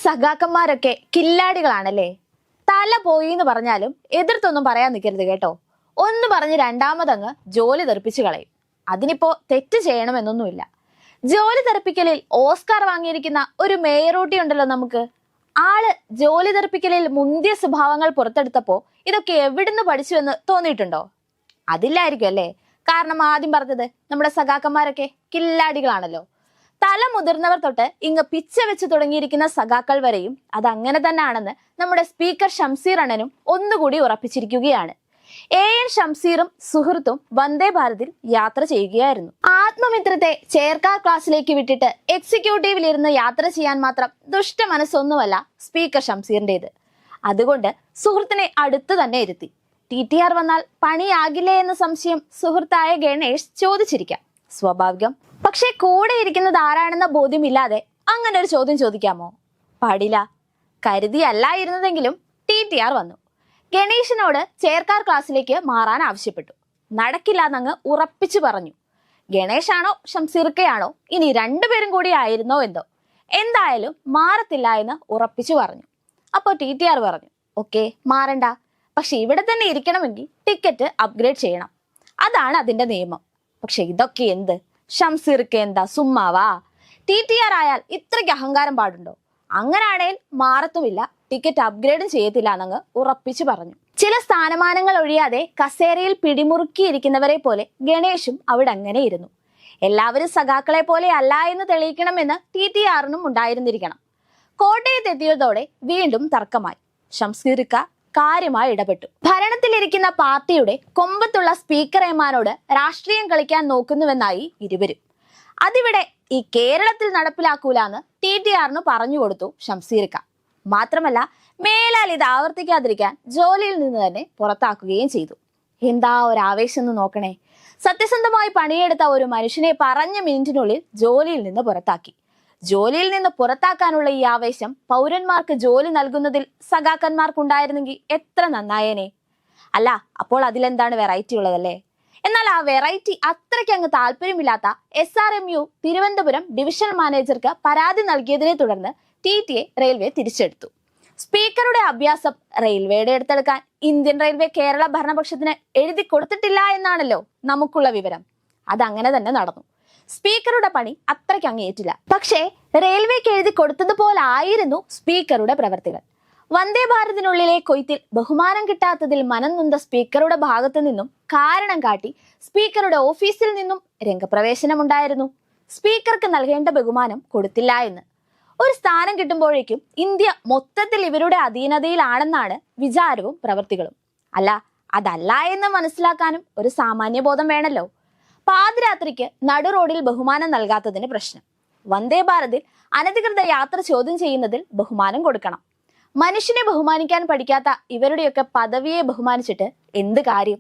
സഖാക്കന്മാരൊക്കെ കില്ലാടികളാണല്ലേ. തല പോയി എന്ന് പറഞ്ഞാലും എതിർത്തൊന്നും പറയാൻ നിൽക്കരുത് കേട്ടോ. ഒന്ന് പറഞ്ഞ് രണ്ടാമതങ്ങ് ജോലി തെറിപ്പിച്ചു കളയും. അതിനിപ്പോ തെറ്റ് ചെയ്യണമെന്നൊന്നുമില്ല. ജോലി തെറിപ്പിക്കലിൽ ഓസ്കാർ വാങ്ങിയിരിക്കുന്ന ഒരു മേയറൂട്ടി ഉണ്ടല്ലോ നമുക്ക്. ആള് ജോലി തെറിപ്പിക്കലിൽ മുന്തിയ സ്വഭാവങ്ങൾ പുറത്തെടുത്തപ്പോ ഇതൊക്കെ എവിടുന്ന് പഠിച്ചു എന്ന് തോന്നിയിട്ടുണ്ടോ? അതില്ലായിരിക്കും അല്ലേ. കാരണം ആദ്യം പറഞ്ഞത് നമ്മുടെ സഖാക്കന്മാരൊക്കെ കില്ലാടികളാണല്ലോ. തല മുതിർന്നവർ തൊട്ട് ഇങ്ങ് പിച്ച വെച്ച് തുടങ്ങിയിരിക്കുന്ന സഖാക്കൾ വരെയും അതങ്ങനെ തന്നെയാണെന്ന് നമ്മുടെ സ്പീക്കർ ഷംസീർ അണ്ണനും ഒന്നുകൂടി ഉറപ്പിച്ചിരിക്കുകയാണ്. AN ഷംസീറും സുഹൃത്തും വന്ദേ ഭാരതിൽ യാത്ര ചെയ്യുകയായിരുന്നു. ആത്മമിത്രത്തെ ചെയർകാർ ക്ലാസ്സിലേക്ക് വിട്ടിട്ട് എക്സിക്യൂട്ടീവിൽ ഇരുന്ന് യാത്ര ചെയ്യാൻ മാത്രം ദുഷ്ട മനസ്സൊന്നുമല്ല സ്പീക്കർ ഷംസീറിന്റേത്. അതുകൊണ്ട് സുഹൃത്തിനെ അടുത്ത് തന്നെ ഇരുത്തി. TTR വന്നാൽ പണിയാകില്ലേ എന്ന സംശയം സുഹൃത്തായ ഗണേഷ് ചോദിച്ചിരിക്കാം, സ്വാഭാവികം. പക്ഷെ കൂടെ ഇരിക്കുന്നത് ആരാണെന്ന ബോധ്യമില്ലാതെ അങ്ങനെ ഒരു ചോദ്യം ചോദിക്കാമോ? പാടില്ല. കരുതിയല്ലായിരുന്നതെങ്കിലും TTR വന്നു. ഗണേഷിനോട് ചെയർകാർ ക്ലാസ്സിലേക്ക് മാറാൻ ആവശ്യപ്പെട്ടു. നടക്കില്ല എന്നങ്ങ് ഉറപ്പിച്ചു പറഞ്ഞു. ഗണേഷാണോ ഷംസീർക്കയാണോ ഇനി രണ്ടുപേരും കൂടി ആയിരുന്നോ എന്തോ, എന്തായാലും മാറത്തില്ല എന്ന് ഉറപ്പിച്ചു പറഞ്ഞു. അപ്പോൾ TTR പറഞ്ഞു, ഓക്കെ മാറണ്ട, പക്ഷെ ഇവിടെ തന്നെ ഇരിക്കണമെങ്കിൽ ടിക്കറ്റ് അപ്ഗ്രേഡ് ചെയ്യണം. അതാണ് അതിന്റെ നിയമം. പക്ഷെ ഇതൊക്കെ എന്ത്, ഷംസീർക്ക് എന്താ സുമ്മാവാ? TTR ആയാൽ ഇത്രയ്ക്ക് അഹങ്കാരം പാടുണ്ടോ? അങ്ങനാണേൽ മാറത്തുമില്ല, ടിക്കറ്റ് അപ്ഗ്രേഡും ചെയ്യത്തില്ല എന്നങ്ങ് ഉറപ്പിച്ചു പറഞ്ഞു. ചില സ്ഥാനമാനങ്ങൾ ഒഴിയാതെ കസേരയിൽ പിടിമുറുക്കിയിരിക്കുന്നവരെ പോലെ ഗണേഷും അവിടെ അങ്ങനെ ഇരുന്നു. എല്ലാവരും സഖാക്കളെ പോലെ അല്ല എന്ന് തെളിയിക്കണമെന്ന് TTRനും ഉണ്ടായിരുന്നിരിക്കണം. കോട്ടയത്തെത്തിയതോടെ വീണ്ടും തർക്കമായി. ഷംസീർക്ക കാര്യമായി ഇടപെട്ടു. ഭരണത്തിലിരിക്കുന്ന പാർട്ടിയുടെ കൊമ്പത്തുള്ള സ്പീക്കർ എമാനോട് രാഷ്ട്രീയം കളിക്കാൻ നോക്കുന്നുവെന്നായി ഇരുവരും. അതിവിടെ ഈ കേരളത്തിൽ നടപ്പിലാക്കൂലെന്ന് TTRന് പറഞ്ഞു കൊടുത്തു ഷംസീർക്ക. മാത്രമല്ല മേലാൽ ഇത് ആവർത്തിക്കാതിരിക്കാൻ ജോലിയിൽ നിന്ന് തന്നെ പുറത്താക്കുകയും ചെയ്തു. എന്താ ഒരു ആവേശം എന്ന് നോക്കണേ. സത്യസന്ധമായി പണിയെടുത്ത ഒരു മനുഷ്യനെ പറഞ്ഞ മിനിറ്റിനുള്ളിൽ ജോലിയിൽ നിന്ന് പുറത്താക്കി. ജോലിയിൽ നിന്ന് പുറത്താക്കാനുള്ള ഈ ആവേശം പൗരന്മാർക്ക് ജോലി നൽകുന്നതിൽ സഖാക്കന്മാർക്കുണ്ടായിരുന്നെങ്കിൽ എത്ര നന്നായേനെ. അല്ല, അപ്പോൾ അതിലെന്താണ് വെറൈറ്റി ഉള്ളതല്ലേ? എന്നാൽ ആ വെറൈറ്റി അത്രയ്ക്ക് അങ്ങ് താല്പര്യമില്ലാത്ത SRMU തിരുവനന്തപുരം ഡിവിഷൻ മാനേജർക്ക് പരാതി നൽകിയതിനെ തുടർന്ന് TTA റെയിൽവേ തിരിച്ചെടുത്തു. സ്പീക്കറുടെ അഭ്യാസം റെയിൽവേയുടെ അടുത്തെടുക്കാൻ ഇന്ത്യൻ റെയിൽവേ കേരള ഭരണപക്ഷത്തിന് എഴുതി കൊടുത്തിട്ടില്ല എന്നാണല്ലോ നമുക്കുള്ള വിവരം. അതങ്ങനെ തന്നെ നടന്നു. സ്പീക്കറുടെ പണി അത്രയ്ക്ക് അങ്ങേറ്റില്ല. പക്ഷേ റെയിൽവേക്ക് എഴുതി കൊടുത്തതുപോലായിരുന്നു സ്പീക്കറുടെ പ്രവർത്തികൾ. വന്ദേ ഭാരതിനുള്ളിലെ കൊയ്ത്തിൽ ബഹുമാനം കിട്ടാത്തതിൽ മനം നൊന്ത സ്പീക്കറുടെ ഭാഗത്തു നിന്നും കാരണം കാട്ടി സ്പീക്കറുടെ ഓഫീസിൽ നിന്നും രംഗപ്രവേശനമുണ്ടായിരുന്നു. സ്പീക്കർക്ക് നൽകേണ്ട ബഹുമാനം കൊടുത്തില്ല എന്ന്. ഒരു സ്ഥാനം കിട്ടുമ്പോഴേക്കും ഇന്ത്യ മൊത്തത്തിൽ ഇവരുടെ അധീനതയിലാണെന്നാണ് വിചാരവും പ്രവർത്തികളും. അല്ല, അതല്ല എന്ന് മനസ്സിലാക്കാനും ഒരു സാമാന്യബോധം വേണമല്ലോ. പാതിരാത്രിക്ക് നടു റോഡിൽ ബഹുമാനം നൽകാത്തതിന് പ്രശ്നം. വന്ദേ ഭാരതിൽ അനധികൃത യാത്ര ചോദ്യം ചെയ്യുന്നതിൽ ബഹുമാനം കൊടുക്കണം. മനുഷ്യനെ ബഹുമാനിക്കാൻ പഠിക്കാത്ത ഇവരുടെയൊക്കെ പദവിയെ ബഹുമാനിച്ചിട്ട് എന്ത് കാര്യം?